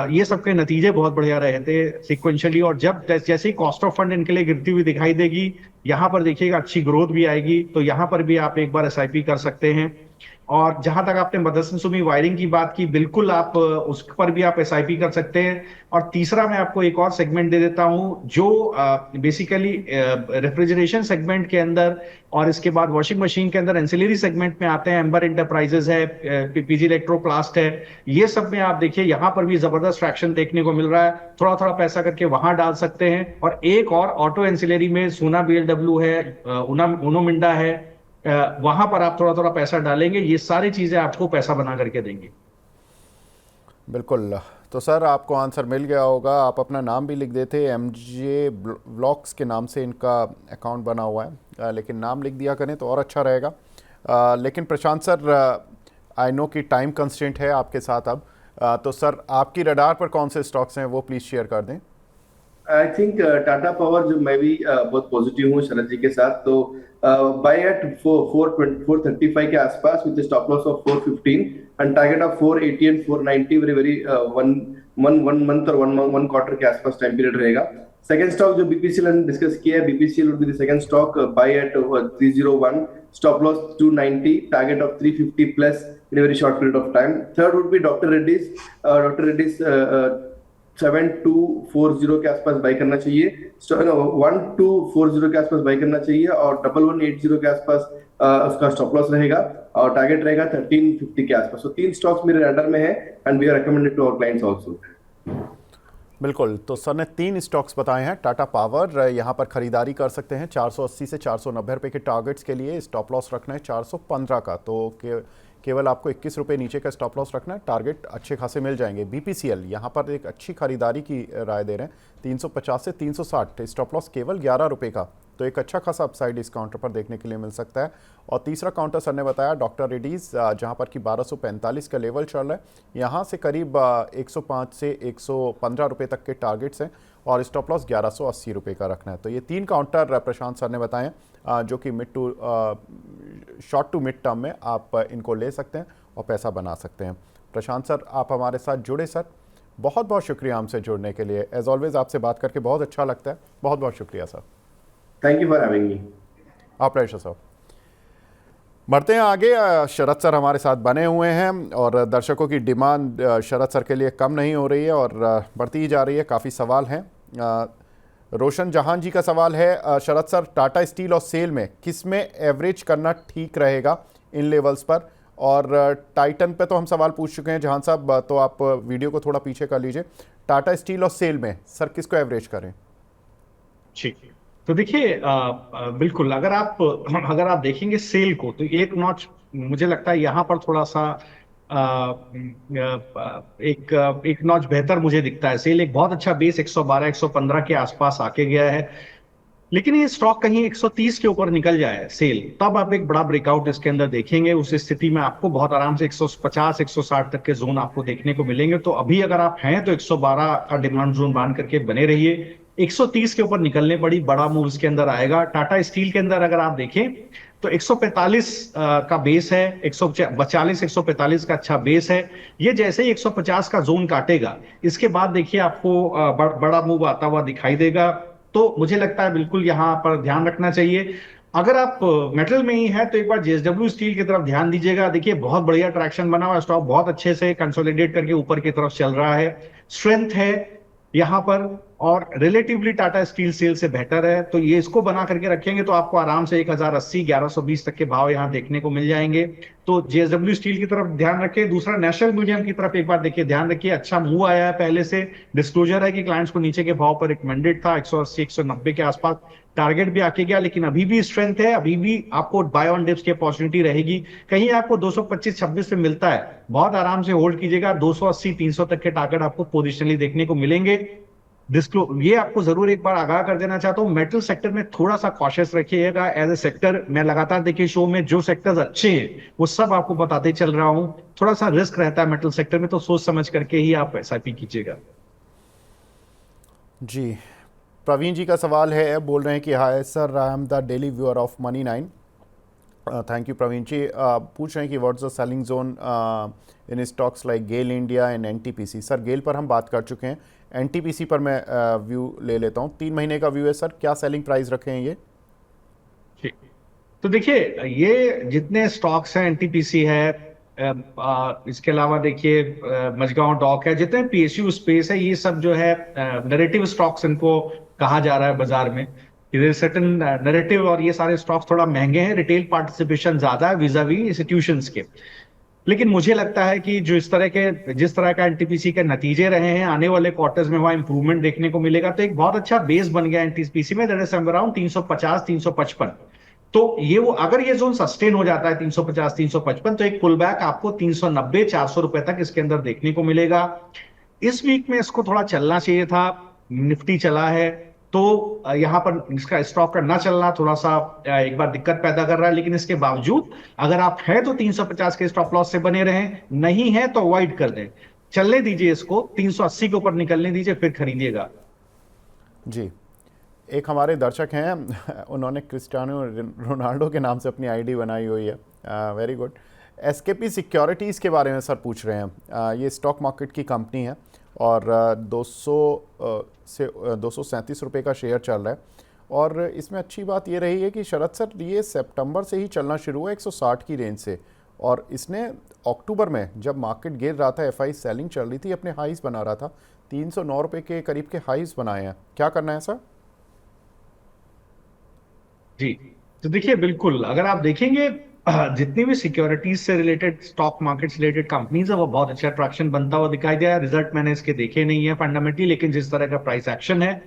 ये सबके नतीजे बहुत बढ़िया रहे थे सिक्वेंशियली। और जब जैसे ही कॉस्ट ऑफ फंड इनके लिए गिरती हुई दिखाई देगी, यहाँ पर देखिएगा अच्छी ग्रोथ भी आएगी, तो यहाँ पर भी आप एक बार SIP कर सकते हैं। और जहां तक आपने मदरसन सुमी वायरिंग की बात की, बिल्कुल आप उस पर भी आप SIP कर सकते हैं। और तीसरा मैं आपको एक और सेगमेंट दे देता हूं, जो बेसिकली रेफ्रिजरेशन सेगमेंट के अंदर और इसके बाद वॉशिंग मशीन के अंदर एंसिलरी सेगमेंट में आते हैं। एम्बर इंटरप्राइजेज है, PG इलेक्ट्रोप्लास्ट है, ये सब में आप देखिए यहाँ पर भी जबरदस्त ट्रैक्शन देखने को मिल रहा है। थोड़ा थोड़ा पैसा करके वहां डाल सकते हैं। और एक और ऑटो एंसिलरी में सोना BLW है, उनो मिंडा है, वहां पर आप थोड़ा थोड़ा पैसा डालेंगे, ये सारी चीजें आपको पैसा बना करके देंगी। बिल्कुल। तो सर आपको आंसर मिल गया होगा, आप अपना नाम भी लिख देते, MJ ब्लॉक्स के नाम से इनका अकाउंट बना हुआ है, लेकिन नाम लिख दिया करें तो और अच्छा रहेगा। लेकिन प्रशांत सर, आई नो कि टाइम कंस्ट्रेंट है आपके साथ अब, तो सर आपकी रडार पर कौन से स्टॉक्स हैं वो प्लीज़ शेयर कर दें। आई थिंक टाटा पावर, जो मैं भी बहुत पॉजिटिव हूँ शरद जी के साथ, तो बाय एट 435 के आसपास with stop loss of 415 and target of 480 and 490, very very one month और वन क्वार्टर के आसपास टाइम पीरियड रहेगा। सेकंड स्टॉक जो BPCL ने डिस्कस किया है, BPCL would be the second stock, buy at 301, stop loss 290, target of 350 plus in very short period of time. Third would be doctor Reddy's 7240 के आसपास bye करना चाहिए, 1240 के आसपास बाय करना चाहिए, और 1180 के आसपास उसका स्टॉप लॉस रहेगा, और टारगेट रहेगा 1350 के आसपास। तो 3 स्टॉक्स मेरे अंडर में है and we are recommended to our clients also. बिल्कुल। तो सर ने 3 स्टॉक्स बताए हैं। टाटा पावर, यहाँ पर खरीदारी कर सकते हैं 480 से 490 रुपये के टारगेट्स के लिए। स्टॉप लॉस रखना है 415 का, तो केवल आपको 21 रुपये नीचे का स्टॉप लॉस रखना है, टारगेट अच्छे खासे मिल जाएंगे। BPCL यहाँ पर एक अच्छी खरीदारी की राय दे रहे हैं, 350 से 360, स्टॉप लॉस केवल 11 रुपये का, तो एक अच्छा खासा अपसाइड इस काउंटर पर देखने के लिए मिल सकता है। और तीसरा काउंटर सर ने बताया डॉक्टर रेड्डीज, जहाँ पर कि 1245 का लेवल चल रहा है, यहाँ से करीब 105 से 115 रुपये तक के टारगेट्स हैं, और स्टॉप लॉस 1180 रुपये का रखना है। तो ये 3 काउंटर प्रशांत सर ने बताए, जो कि शॉर्ट टू मिड टर्म में आप इनको ले सकते हैं और पैसा बना सकते हैं। प्रशांत सर, आप हमारे साथ जुड़े सर, बहुत बहुत शुक्रिया हमसे जुड़ने के लिए। एज ऑलवेज आपसे बात करके बहुत अच्छा लगता है, बहुत बहुत शुक्रिया sir. Thank you for having me. आप प्लेजर सर। बढ़ते हैं आगे। शरद सर हमारे साथ बने हुए हैं, और दर्शकों की डिमांड शरद सर के लिए कम नहीं हो रही है और बढ़ती ही जा रही है। काफ़ी सवाल हैं। रोशन जहान जी का सवाल है, शरद सर, टाटा स्टील और सेल में किस में एवरेज करना ठीक रहेगा इन लेवल्स पर? और टाइटन पे तो हम सवाल पूछ चुके हैं जहान साहब, तो आप वीडियो को थोड़ा पीछे कर लीजिए। टाटा स्टील और सेल में सर किसको एवरेज करें? ठीक, तो देखिए बिल्कुल, अगर आप देखेंगे सेल को, तो एक नॉच मुझे लगता है यहाँ पर थोड़ा सा एक नॉच बेहतर मुझे दिखता है। सेल एक बहुत अच्छा बेस 112 115 के आसपास आके गया है, लेकिन ये स्टॉक कहीं 130 के ऊपर निकल जाए सेल, तब आप एक बड़ा ब्रेकआउट इसके अंदर देखेंगे। उस स्थिति में आपको बहुत आराम से 150 160 तक के जोन आपको देखने को मिलेंगे। तो अभी अगर आप हैं तो 112 का डिमांड जोन मान करके बने रहिए। 130 के ऊपर निकलने पड़ी बड़ा मूव इसके अंदर आएगा। टाटा स्टील के अंदर अगर आप देखें तो 145 का बेस है, 142 145 का अच्छा बेस है। ये जैसे ही 150 का जोन काटेगा, इसके बाद देखिए आपको बड़ा मूव आता हुआ दिखाई देगा। तो मुझे लगता है बिल्कुल यहां पर ध्यान रखना चाहिए। अगर आप मेटल में ही है तो एक बार जेएसडब्ल्यू स्टील की तरफ ध्यान दीजिएगा। देखिए बहुत बढ़िया ट्रैक्शन बना हुआ, स्टॉक बहुत अच्छे से कंसोलिडेट करके ऊपर की तरफ चल रहा है, स्ट्रेंथ है यहां पर, और रिलेटिवली टाटा स्टील सेल से बेहतर है। तो ये इसको बना करके रखेंगे तो आपको आराम से 1080 1120 तक के भाव यहां देखने को मिल जाएंगे। तो जेएसडब्ल्यू स्टील की तरफ ध्यान रखिए। दूसरा नेशनल म्यूजियम की तरफ एक बार देखिए, ध्यान रखिए, अच्छा मूव आया है। पहले से डिस्क्लोजर है कि क्लाइंट्स को नीचे के भाव पर रिकमेंडेड था, 180 190 के आसपास टारगेट भी आके गया, लेकिन अभी भी स्ट्रेंथ है, अभी भी आपको बाय ऑन डिप्स की अपॉर्चुनिटी रहेगी। कहीं आपको 225 26 पे मिलता है, बहुत आराम से होल्ड कीजिएगा। 280 300 तक के टारगेट आपको पोजिशनली देखने को मिलेंगे। ये आपको जरूर एक बार आगाह कर देना चाहता हूं, मेटल सेक्टर में थोड़ा सा कॉशियस रखिएगा एज ए सेक्टर। मैं लगातार देखिए शो में जो सेक्टर्स अच्छे हैं वो सब आपको बताते चल रहा हूं। थोड़ा सा रिस्क रहता है मेटल सेक्टर में, तो सोच समझ करके ही आप एसआईपी कीजिएगा। जी, प्रवीण जी का सवाल है, बोल रहे हैं कि hi sir, I am the daily viewer of Money 9। Thank you Praveen ji. पूछ रहे हैं कि what's the selling zone in stocks like GAIL India and NTPC. Sir GAIL पर हम बात कर चुके हैं, एनटीपीसी पर मैं व्यू ले लेता हूं। 3 महीने का व्यू है सर, क्या सेलिंग प्राइस रखे हैं ये? ठीक, तो देखिए ये जितने स्टॉक्स हैं, एनटीपीसी है, इसके अलावा देखिए मझगांव डॉक है, जितने पीएसयू स्पेस है, ये सब जो है नैरेटिव स्टॉक्स इनको कहा जा रहा है बाजार में। सर्टेन नैरेटिव, और ये सारे स्टॉक्स थोड़ा महंगे हैं, रिटेल पार्टिसिपेशन ज्यादा है विजावी इंस्टीट्यूशंस के। लेकिन मुझे लगता है कि जिस तरह का एनटीपीसी के नतीजे रहे हैं, आने वाले क्वार्टर्स में वहां इंप्रूवमेंट देखने को मिलेगा। तो एक बहुत अच्छा बेस बन गया एनटीपीसी में, दैट इज अराउंड 350 355। तो ये वो अगर ये जोन सस्टेन हो जाता है 350 355, तो एक पुल बैक आपको 390 400 रुपए तक इसके अंदर देखने को मिलेगा। इस वीक में इसको थोड़ा चलना चाहिए था, निफ्टी चला है, तो यहां पर इसका स्टॉक का ना चलना थोड़ा सा एक बार दिक्कत पैदा कर रहा है। लेकिन इसके बावजूद अगर आप हैं तो 350 के स्टॉप लॉस से बने रहें, नहीं है तो अवॉइड कर दें, चलने दीजिए इसको, 380 के ऊपर निकलने दीजिए, फिर खरीदिएगा। जी, एक हमारे दर्शक हैं, उन्होंने क्रिस्टियानो रोनाल्डो के नाम से अपनी आईडी बनाई हुई है, वेरी गुड। एसकेपी सिक्योरिटीज़ के बारे में सर पूछ रहे हैं। ये स्टॉक मार्केट की कंपनी है और 237 रुपये का शेयर चल रहा है। और इसमें अच्छी बात ये रही है कि शरद सर ये सितंबर से ही चलना शुरू हुआ 160 की रेंज से, और इसने अक्टूबर में जब मार्केट गिर रहा था, एफआई सेलिंग चल रही थी, अपने हाईज बना रहा था, 309 रुपये के करीब के हाईज बनाए हैं। क्या करना है सर? जी, तो देखिए बिल्कुल, अगर आप देखेंगे जितनी भी सिक्योरिटीज से रिलेटेड, स्टॉक मार्केट से रिलेटेड कंपनीज है, वो बहुत अच्छा अट्रैक्शन बनता हुआ दिखाई दिया है। रिजल्ट मैंने इसके देखे नहीं है फंडामेंटली, लेकिन जिस तरह का प्राइस एक्शन है,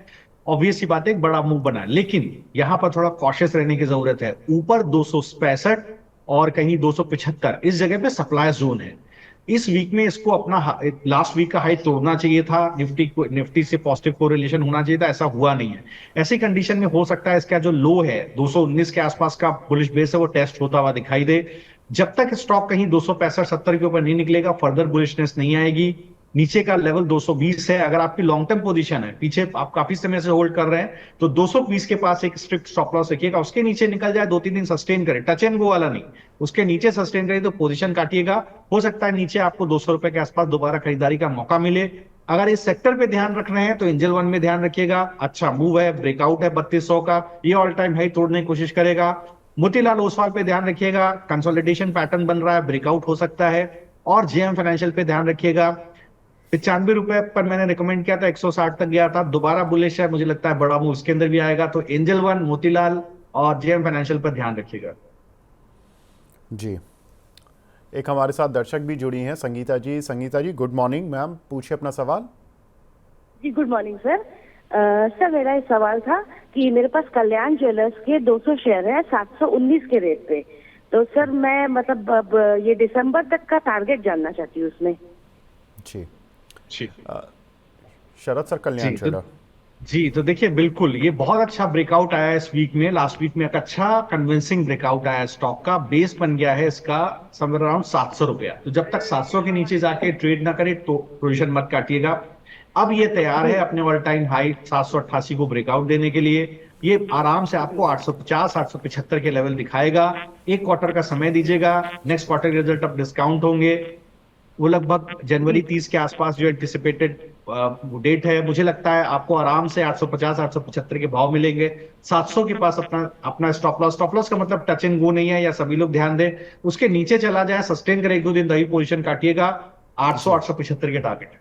ऑब्वियस सी बात है, एक बड़ा मूव बना है। लेकिन यहां पर थोड़ा कॉशियस रहने की जरूरत है। ऊपर 265 और कहीं 275 इस जगह पे सप्लाई जोन है। इस वीक में इसको अपना लास्ट वीक का हाई तोड़ना चाहिए था, निफ्टी से पॉजिटिव कोरिलेशन होना चाहिए था, ऐसा हुआ नहीं है। ऐसी कंडीशन में हो सकता है इसका जो लो है 219 के आसपास का बुलिश बेस है, वो टेस्ट होता हुआ दिखाई दे। जब तक स्टॉक कहीं 265 70 के ऊपर नहीं निकलेगा, फर्दर बुलिशनेस नहीं आएगी। नीचे का लेवल 220 है। अगर आपकी लॉन्ग टर्म पोजीशन है, पीछे आप काफी समय से होल्ड कर रहे हैं, तो 220 के पास एक स्ट्रिक्ट स्टॉप लॉस रखिएगा। उसके नीचे निकल जाए, 2-3 दिन सस्टेन करे, टच एंड गो वाला नहीं, उसके नीचे सस्टेन करे तो पोजीशन काटिएगा। हो सकता है नीचे आपको 200 रुपए के आसपास दोबारा खरीदारी का मौका मिले। अगर इस सेक्टर पे ध्यान रख रहे हैं तो एंजल 1 में ध्यान रखिएगा, अच्छा मूव है, ब्रेकआउट है 3200 का, ये ऑल टाइम हाई तोड़ने की कोशिश करेगा। मोतीलाल ओसवाल पे ध्यान रखिएगा, कंसोलिडेशन पैटर्न बन रहा है, ब्रेकआउट हो सकता है। और जेएम फाइनेंशियल पे ध्यान रखिएगा, 95 रुपए पर मैंने रिकमेंड किया था, 160 तक गया था, दोबारा बुलिश है, मुझे लगता है बड़ा मूव उसके अंदर भी आएगा। तो एंजल 1, मोतीलाल और जेएम फाइनेंशियल पर ध्यान रखिएगा। जी, एक हमारे साथ दर्शक भी जुड़ी हैं, संगीता जी। संगीता जी गुड मॉर्निंग मैम, पूछिए अपना सवाल। जी गुड मॉर्निंग सर। सर मेरा एक सवाल था कि मेरे पास कल्याण ज्वेलर्स के 200 शेयर है 719 के रेट पे, तो सर मैं मतलब ये दिसंबर तक का टारगेट जानना चाहती हूँ उसमें। जी जी, शरद सर, कल्याण ज्वेलर। जी, तो देखिए बिल्कुल ये बहुत अच्छा ब्रेकआउट आया है इस वीक में। लास्ट वीक में एक अच्छा कन्विंसिंग ब्रेकआउट आया है स्टॉक का। बेस बन गया है इसका समवेयर अराउंड 700 रुपया। तो जब तक 700 के नीचे जाके ट्रेड ना करे तो पोजीशन मत काटिएगा। अब ये तैयार है अपने ऑल टाइम हाई 788 को ब्रेकआउट देने के लिए। ये आराम से आपको 850 875 के लेवल दिखाएगा। एक क्वार्टर का समय दीजिएगा, नेक्स्ट क्वार्टर के रिजल्ट अब डिस्काउंट होंगे। वो लगभग जनवरी 30 के आसपास जो एंटिसिपेटेड डेट है, मुझे लगता है आपको आराम से 850 875 के भाव मिलेंगे। 700 के पास अपना अपना स्टॉप लॉस का मतलब टच एंड गो नहीं है, या सभी लोग ध्यान दें। उसके नीचे चला जाए, सस्टेन करे, 1-2 दिन दही पोजीशन काटिएगा। 800 875 के टारगेट है।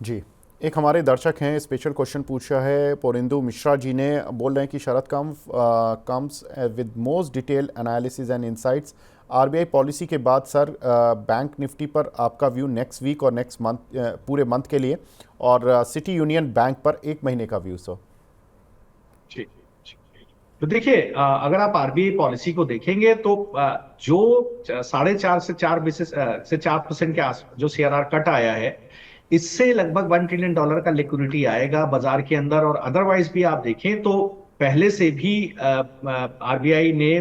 जी, एक हमारे दर्शक हैं, स्पेशल क्वेश्चन पूछा है पोरिंदु मिश्रा जी ने। बोल रहे हैं कि Sharad comes with most detail analysis and insights. RBI policy के बाद सर बैंक निफ्टी पर आपका व्यू नेक्स्ट वीक और नेक्स्ट मंथ, पूरे मंथ के लिए, और सिटी यूनियन बैंक पर 1 महीने का व्यू सर। ठीक। तो देखिए अगर आप आरबीआई पॉलिसी को देखेंगे तो जो 4.5 से 4% के आस जो सीआरआर कट आया है, इससे लगभग $1 ट्रिलियन का लिक्विडिटी आएगा बाजार के अंदर। और अदरवाइज भी आप देखें तो पहले से भी आरबीआई ने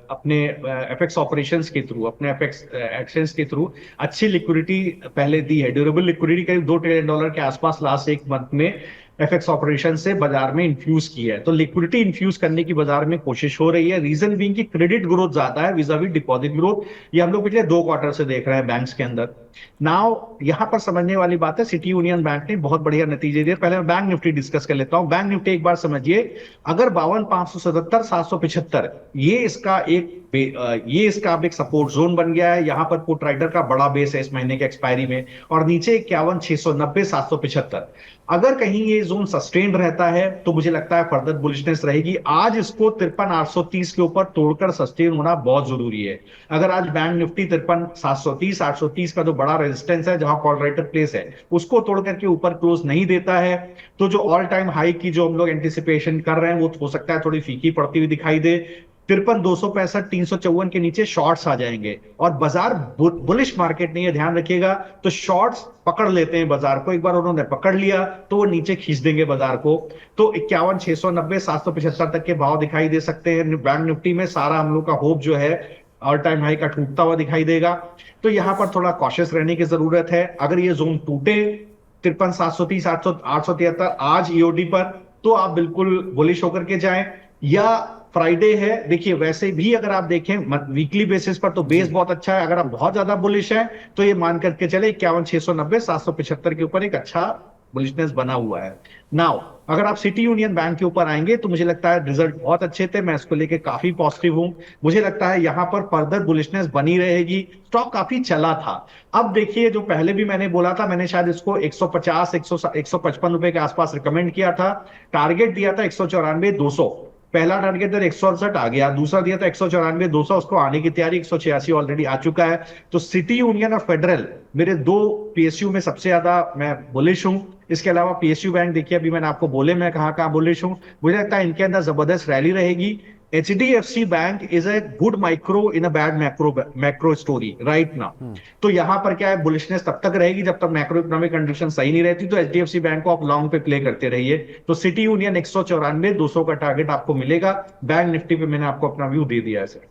अपने एफएक्स ऑपरेशंस के थ्रू, अपने एफएक्स एक्शंस के थ्रू अच्छी लिक्विडिटी पहले दी है। ड्यूरेबल लिक्विडिटी करीब $2 ट्रिलियन के आसपास लास्ट एक मंथ में एफएक्स ऑपरेशन से बाजार में इन्फ्यूज की है। तो लिक्विडिटी इन्फ्यूज करने की बाजार में कोशिश हो रही है। रीजन बीइंग कि क्रेडिट ग्रोथ ज्यादा है विज़ाविज़ डिपॉजिट ग्रोथ। ये हम लोग पिछले 2 क्वार्टर से देख रहे हैं बैंक्स के अंदर। नाउ यहां पर समझने वाली बात है, सिटी यूनियन बैंक ने बहुत बढ़िया नतीजे दिए। पहले मैं बैंक निफ्टी डिस्कस कर लेता हूं। बैंक निफ्टी एक बार समझिए, अगर 52,577 775 ये इसका अब एक सपोर्ट जोन बन गया है। यहां पर पुट राइडर का बड़ा बेस है इस महीने के एक्सपायरी में, और नीचे 51,690 775। अगर कहीं ये जोन सस्टेन्ड रहता है तो मुझे लगता है फर्दर बुलिशनेस रहेगी। आज इसको 53,830 के ऊपर तोड़कर सस्टेन होना बहुत जरूरी है। अगर आज बैंक निफ्टी 53,730 830 का जो बड़ा रेजिस्टेंस है, जहां कॉल राइटर प्लेस है, उसको तोड़ करके ऊपर क्लोज नहीं देता है, तो जो ऑल टाइम हाई की जो हम लोग एंटिसिपेशन कर रहे हैं वो हो सकता है थोड़ी फीकी पड़ती हुई दिखाई दे। 53,265 354 के नीचे शॉर्ट्स आ जाएंगे। और बाजार बुलिश मार्केट नहीं है, ध्यान रखिएगा। तो शॉर्ट्स पकड़ लेते हैं बाजार को। एक बार उन्होंने पकड़ लिया तो वो नीचे खींच देंगे बाजार को। तो 51,690 775 तक के भाव दिखाई दे सकते हैं। बैंक निफ्टी में सारा हम लोग का होप जो है ऑल टाइम हाई का टूटता हुआ दिखाई देगा। तो यहां पर थोड़ा कॉशियस रहने की जरूरत है। अगर ये जोन टूटे 53,730 873 आज ईओडी पर, तो आप बिल्कुल बुलिश होकर के जाएं। या फ्राइडे है, देखिए वैसे भी अगर आप देखें वीकली बेसिस पर तो बेस बहुत अच्छा है। अगर आप बहुत ज्यादा बुलिश हैं तो ये मान करके चले 51,690 775 के ऊपर एक अच्छा बुलिशनेस बना हुआ है। नाउ अगर आप सिटी यूनियन बैंक के ऊपर आएंगे तो मुझे लगता है रिजल्ट बहुत अच्छे थे, मैं इसको लेके काफी पॉजिटिव हूं। मुझे लगता है यहां पर फर्दर बुलिशनेस बनी रहेगी। स्टॉक काफी चला था। अब देखिए, जो पहले भी मैंने बोला था, मैंने शायद इसको 150 155 रुपए के आसपास रिकमेंड किया था। टारगेट दिया था 194 200। पहला टारगेट दर 168 आ गया, दूसरा दिया था 194 200, उसको आने की तैयारी 186 ऑलरेडी आ चुका है। तो सिटी यूनियन और फेडरल मेरे 2 पीएसयू में सबसे ज्यादा मैं बुलिश हूं। इसके अलावा पीएसयू बैंक देखिए, अभी मैंने आपको बोले मैं कहां बुलिश हूं। मुझे लगता है इनके अंदर जबरदस्त रैली रहेगी। HDFC bank is a good micro in a bad macro story right now. तो यहां पर क्या है, बुलिशनेस तब तक रहेगी जब तक मैक्रो इकोनॉमिक कंडीशन सही नहीं रहती। तो HDFC बैंक को आप लॉन्ग पे प्ले करते रहिए। तो सिटी यूनियन 194 200 का टारगेट आपको मिलेगा। बैंक निफ्टी पे मैंने आपको अपना व्यू दे दिया है सर।